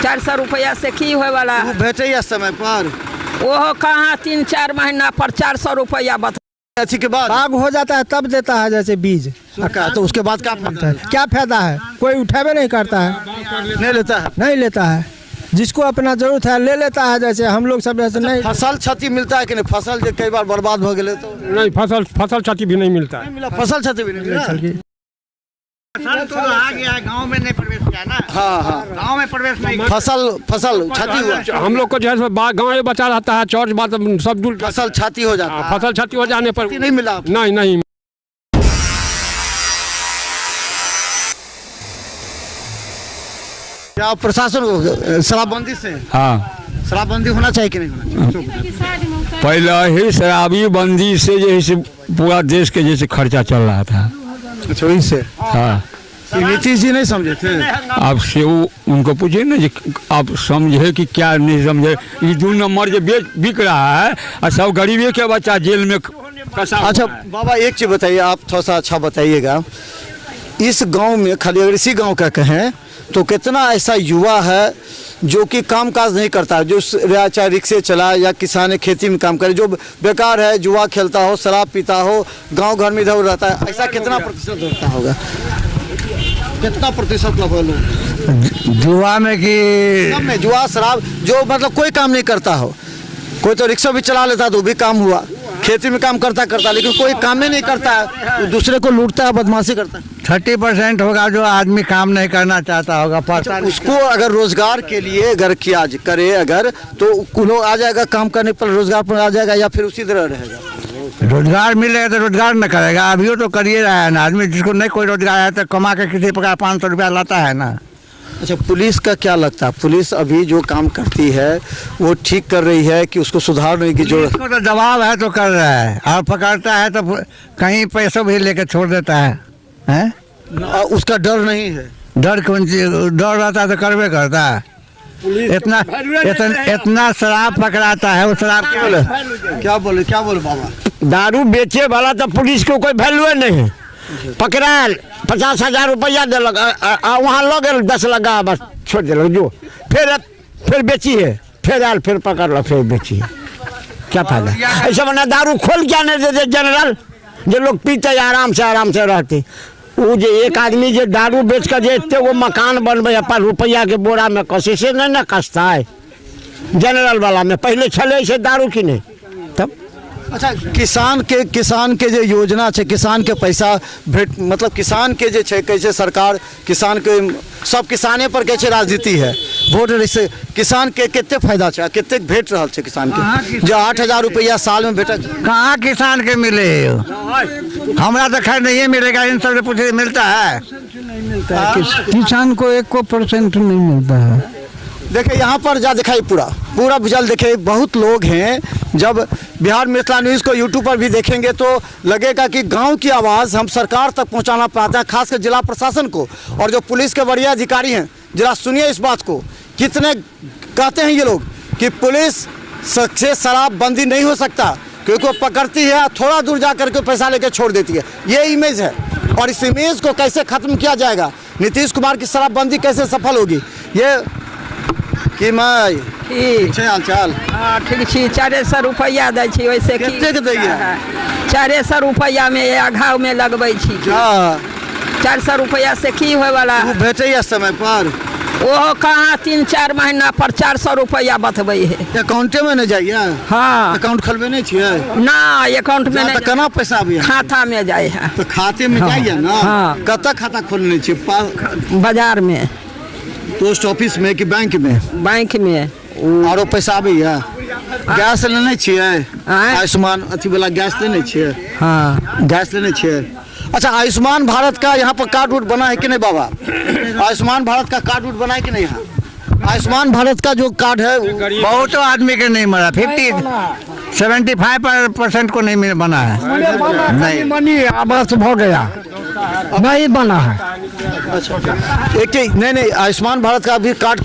400 रुपया से की होए वाला भेटे समय पर वो कहाँ 3-4 महीना पर 400 रुपया बता अच्छी के बाद बाग हो जाता है तब देता है जैसे बीज तो उसके बाद क्या फायदा है? क्या फायदा है? कोई उठावे नहीं करता है, नहीं लेता है। जिसको अपना जरूरत है ले लेता है, जैसे हम लोग सब जैसे नहीं। फसल क्षति मिलता है कि नहीं? फसल जो कई बार बर्बाद हो गए तो नहीं, फसल क्षति भी नहीं मिलता है। मिला फसल क्षति भी नहीं मिला। फसल तो आ गया, गांव में नहीं प्रवेश किया ना। हाँ गांव में प्रवेश नहीं। फसल क्षति हुआ। हम लोग को जो है गाँव में बचा रहता है, चौर बात सब दूर फसल क्षति हो जाता है। फसल क्षति हो जाने पर नहीं मिला। नहीं क्या प्रशासन को शराबबंदी से शराबबंदी होना चाहिए कि नहीं होना चाहिए? पहले ही शराबी बंदी से जैसे पूरा देश के जैसे खर्चा चल रहा था। अच्छा इससे हाँ, नीतीश जी नहीं समझे थे। आप से उनको पूछिए ना जी, आप समझे कि क्या नहीं समझे। ये 2 नंबर जो बिक रहा है और सब गरीबी के बच्चा जेल में फंसा। अच्छा बाबा एक चीज बताइए, आप थोड़ा सा अच्छा बताइएगा। इस गांव में खाली अगर इसी गांव का कहें तो कितना ऐसा युवा है जो कि काम काज नहीं करता, जो चाहे रिक्शे चलाए या किसान खेती में काम करे, जो बेकार है, जुआ खेलता हो, शराब पीता हो, गांव घर में इधर रहता है, ऐसा कितना प्रतिशत होता होगा? कितना प्रतिशत लोग जुआ में कि सब में जुआ शराब, जो मतलब कोई काम नहीं करता हो। कोई तो रिक्शा भी चला लेता तो भी काम हुआ, खेती में काम करता लेकिन कोई काम ही नहीं करता है, तो दूसरे को लूटता है, बदमाशी करता है। 30% होगा जो आदमी काम नहीं करना चाहता होगा। अच्छा, उसको अगर रोजगार के लिए अगर किया करे अगर तो लोग आ जाएगा, काम करने पर रोजगार पर आ जाएगा या फिर उसी तरह रहेगा? रोजगार मिलेगा तो रोजगार न करेगा। अभी तो करिए रहा है ना आदमी, जिसको नहीं कोई रोजगार है तो कमा के किसी प्रकार 500 रुपया लाता है ना। अच्छा पुलिस का क्या लगता है? पुलिस अभी जो काम करती है वो ठीक कर रही है कि उसको सुधार नहीं की जो? इसको तो दबाव है तो कर रहा है, और पकड़ता है तो कहीं पैसों भी लेके छोड़ देता है? उसका डर नहीं है? डर कौन चीज? डर रहता है तो करवे करता है। इतना शराब पकड़ाता है, वो शराब क्या बोले बाबा? दारू बेचे वाला तो पुलिस को कोई वैल्यू नहीं। पकड़ा 50,000 रुपया दिलक, वहाँ लगे 10 लगा, बस छोड़ दिलक जो। फिर बेची है, फिर आल, फिर पकड़ लो, फिर बेची है। क्या फायदा? ऐसा बना दारू खोल क्या नहीं देते जनरल, जो लोग पीते आराम से रहते। वो जो एक आदमी जो दारू बेच कर देते वो मकान बनबे अपन रुपया के बोरा में कसे से नहीं ना कसता है जनरल वाला में। पहले चले से दारू की नहीं तब। अच्छा किसान के जो योजना है, किसान के पैसा भेट, मतलब किसान के जो है कैसे सरकार किसान के सब किसाने पर कैसे राजनीति है, वोट से किसान के कितने फायदा है, कितने भेट रहा है किसान के? जो 8,000 रुपया साल में भेटा कहाँ किसान के मिले? हमारा तो खैर नहीं मिलेगा, इन सब पूछे मिलता है। किसान को 1% नहीं मिलता है। देखिए यहाँ पर जा दिखाई पूरा भूजल देखे, बहुत लोग हैं। जब बिहार मिथिला न्यूज़ को यूट्यूब पर भी देखेंगे तो लगेगा कि गांव की आवाज़ हम सरकार तक पहुंचाना पाते हैं, खासकर जिला प्रशासन को और जो पुलिस के वरीय अधिकारी हैं। जरा सुनिए इस बात को, कितने कहते हैं ये लोग कि पुलिस से शराबबंदी नहीं हो सकता क्योंकि वो पकड़ती है, थोड़ा दूर जा करके पैसा लेके छोड़ देती है। ये इमेज है और इस इमेज को कैसे ख़त्म किया जाएगा, नीतीश कुमार की शराबबंदी कैसे सफल होगी, ये कि मैं हालचाल ठीक छी। 400 रुपया दै छी, वैसे कतेक दैया? 400 रुपया में आघाव में लगबै छी। 400 रुपया से की होए वाला भेटे समय पर वो कहाँ 3-4 महीना पर 400 रुपया बतबै है। अकाउंटे में नहीं जाइए? हाँ, अकाउंट खोलबे नहीं छिए ना, अकाउंट में नहीं। केना पैसा भी खाता में जाए है? तो खाते में जाइए ना। हाँ। कत खाता खोलने छिए? बाजार में, पोस्ट ऑफिस में कि बैंक में? बैंक में। आरो पैसा आबे है? गैस लेने छिए? आयुष्मान अथी वाला गैस लेने छिए? हाँ, गैस लेने छिए। अच्छा आयुष्मान भारत का यहाँ पर कार्ड उड बना है कि नहीं बाबा? आयुष्मान भारत का कार्ड उड बना है कि नहीं? यहाँ आयुष्मान भारत का जो कार्ड है बहुत आदमी के नहीं मरा, 75% को नहीं बना है। नहीं आवास हो गया, नहीं बना है। एक नहीं आयुष्मान भारत का भी कार्ड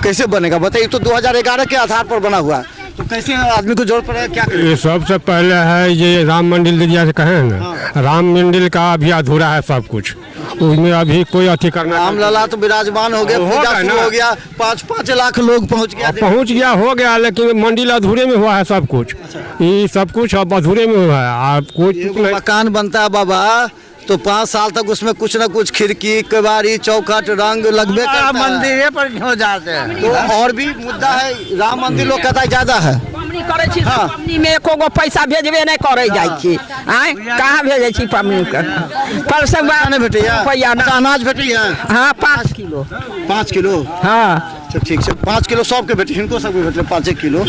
कैसे बनेगा बताइए? तो 2011 के आधार पर बना हुआ है, तो कैसे आदमी को जरूरत पड़ेगा क्या करें? ये सबसे पहले है ये राम मंदिर दिया से कहे ना, राम मंदिर का अभी अधूरा है सब कुछ, उसमें अभी कोई अथी करना राम लला तो विराजमान हो गया, हो पूजा गया शुरू ना। हो गया, 5-5 लाख लोग पहुंच गया। हो गया, लेकिन मंदिर अधूरे में हुआ है सब कुछ, ये सब कुछ अब अधूरे में हुआ है। आप ये कुछ मकान बनता है बाबा तो 5 साल तक उसमें कुछ न कुछ खिड़की केवाड़ी चौखट रंग लगबे करता है। मंदिर पर क्यों जाते हैं? तो और भी मुद्दा है, राम मंदिर लोग कहता है ज्यादा है। पमनी करे छी, पमनी में एको गो पैसा भेजबे नहीं करे जाइ छी, आय कहाँ भेजे छी पमनी के? पर सब नहीं भेटैया रुपया ना, अनाज भेटैया? हाँ 5 किलो। 5 किलो? हाँ अच्छा ठीक है, 5 किलो सबके भेटे, हिनको सबके भेटे 5 किलो।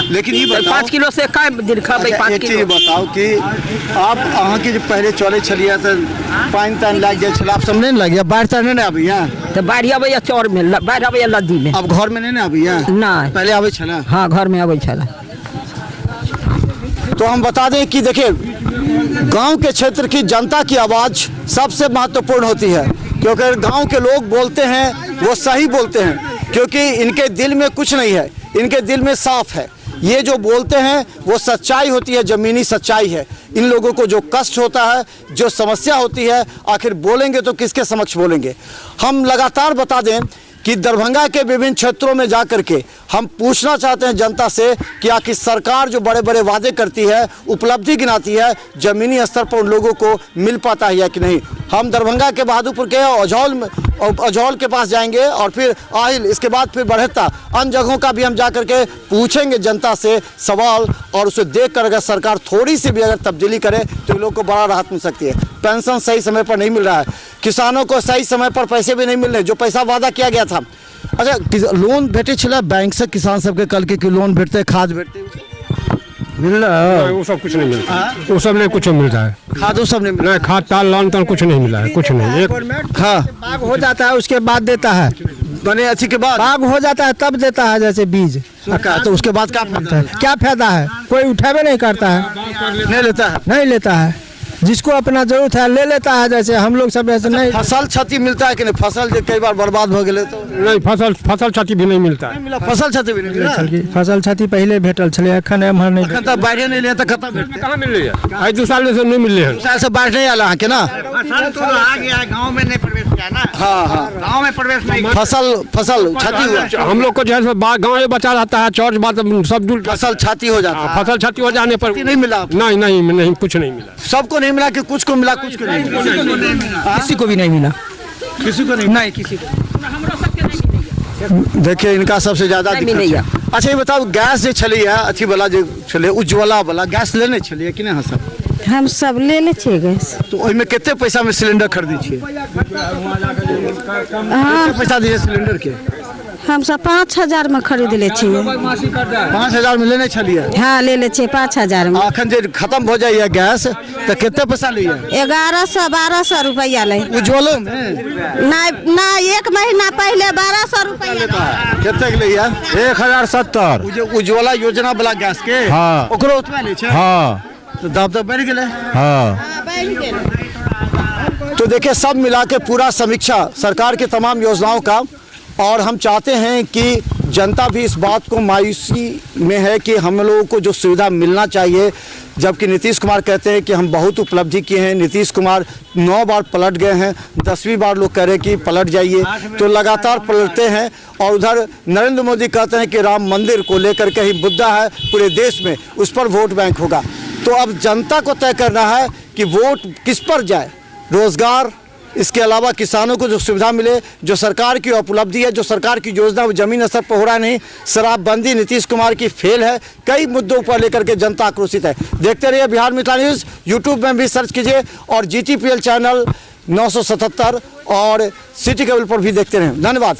लेकिन ये बताओ 5 किलो से कई दिन खबै? अच्छा, 5 एक चीज किलो बताओ कि आप अहाँ के जो पहले चले छलिए तो पानी तानी लाग जाए छल, आप सब नहीं लग गया? बाढ़ तार नहीं आबैया? तो बाढ़ अबैया चौर में, बाढ़ अबैया नदी में। अब घर में नहीं आबैया? नहीं, पहले आबै छला? हाँ घर में अबै छला। तो हम बता दें कि देखिए गांव के क्षेत्र की जनता की आवाज़ सबसे महत्वपूर्ण होती है, क्योंकि गांव के लोग बोलते हैं वो सही बोलते हैं, क्योंकि इनके दिल में कुछ नहीं है, इनके दिल में साफ है। ये जो बोलते हैं वो सच्चाई होती है, ज़मीनी सच्चाई है। इन लोगों को जो कष्ट होता है, जो समस्या होती है, आखिर बोलेंगे तो किसके समक्ष बोलेंगे? हम लगातार बता दें कि दरभंगा के विभिन्न क्षेत्रों में जाकर के हम पूछना चाहते हैं जनता से कि आखिर सरकार जो बड़े बड़े वादे करती है, उपलब्धि गिनाती है, ज़मीनी स्तर पर उन लोगों को मिल पाता है या कि नहीं। हम दरभंगा के बहादुरपुर के अजौल के पास जाएंगे और फिर आहिल, इसके बाद फिर बढ़ता, अन्य जगहों का भी हम जा करके पूछेंगे जनता से सवाल, और उसे देख कर अगर सरकार थोड़ी सी भी अगर तब्दीली करे तो इन लोगों को बड़ा राहत मिल सकती है। पेंशन सही समय पर नहीं मिल रहा है, किसानों को सही समय पर पैसे भी नहीं मिल रहे, जो पैसा वादा किया गया था। अच्छा, लोन भेटे छला बैंक से किसान सबके कल के लोन भेटते, खाद भेटते, मिल रहा है? वो सब कुछ नहीं मिलता, वो सब नहीं कुछ मिलता है। खाद वो सब नहीं मिला? नहीं, खाद ताल लोन ताल कुछ नहीं मिला है, कुछ नहीं। एक हाँ बाग हो जाता है उसके बाद देता है, बने अच्छी के बाद बाग हो जाता है तब देता है, जैसे बीज। तो उसके बाद क्या मिलता है? क्या फायदा है? कोई उठावे नहीं करता है, नहीं लेता है। नहीं लेता है। जिसको अपना जरूरत है ले लेता है, जैसे हम लोग सब ऐसे नहीं। फसल क्षति मिलता है कि नहीं? फसल जो कई बार बर्बाद हो गए तो नहीं, फसल क्षति भी नहीं मिलता है। मिला, फसल क्षति भी नहीं मिला। फसल क्षति पहले भेटल छले, अखन एम्हर नहीं अखन तक बाढ़े नहीं लिया तो खत्म भेटते। कहाँ मिल रही है? आज 2 साल से नहीं मिल रहे हैं। साल से बाढ़ नहीं आला के ना? फसल तो आ गया, गांव में नहीं प्रवेश किया ना। हाँ हाँ, गांव में प्रवेश नहीं किया। फसल क्षति हुआ, हम लोग को जो है गाँव में बचा रहता है, चौर बात सब दूर फसल क्षति हो जाता है। फसल क्षति हो जाने पर नहीं मिला आपको? नहीं कुछ नहीं मिला। सबको नहीं मिला कि कुछ को मिला, कुछ को नहीं मिला? किसी को भी नहीं मिला, किसी को नहीं? नहीं किसी को। देखिए इनका सबसे ज्यादा नहीं दिक्कत मिलैया। है। अच्छा ये बताओ, गैस जो छली है अथी वाला जो छले, उज्ज्वला वाला गैस लेने छलिए कि नहीं? सब हम सब ले ले छिए गैस। तो ओहिमे कितने पैसा में सिलेंडर खरीदी छिए? कितने पैसा दिए सिलेंडर के? हम सब 5,000 में खरीद ले छिए। 5,000 में लेने छलिए? हाँ ले ले छिए 5,000 में। अखन जे खत्म हो जाइए गैस तो कितने पैसा लिए? 1100-1200 रुपया ले। उज्ज्वलो में नहीं, 1 महीना पहले 1200 रुपया कितने के लिए? 1070। उज्ज्वला योजना वाला गैस के? हाँ। ओकरो उतना ले छै? हाँ तो दाम तो बढ़ गेले। हाँ। तो देखिए सब मिला के पूरा समीक्षा सरकार की तमाम योजनाओं का, और हम चाहते हैं कि जनता भी इस बात को मायूसी में है कि हम लोगों को जो सुविधा मिलना चाहिए, जबकि नीतीश कुमार कहते हैं कि हम बहुत उपलब्धि किए हैं। नीतीश कुमार 9 बार पलट गए हैं, 10वीं बार लोग कह रहे हैं कि पलट जाइए, तो लगातार पलटते हैं। और उधर नरेंद्र मोदी कहते हैं कि राम मंदिर को लेकर के ही मुद्दा है पूरे देश में, उस पर वोट बैंक होगा। तो अब जनता को तय करना है कि वोट किस पर जाए। रोजगार, इसके अलावा किसानों को जो सुविधा मिले, जो सरकार की उपलब्धि है, जो सरकार की योजना वो जमीन स्तर पर हो रहा नहीं। शराबबंदी नीतीश कुमार की फेल है, कई मुद्दों पर लेकर के जनता आक्रोशित है। देखते रहिए बिहार मिथिला न्यूज़, यूट्यूब में भी सर्च कीजिए और GTPL चैनल 977 और सिटी केबल पर भी देखते रहें। धन्यवाद।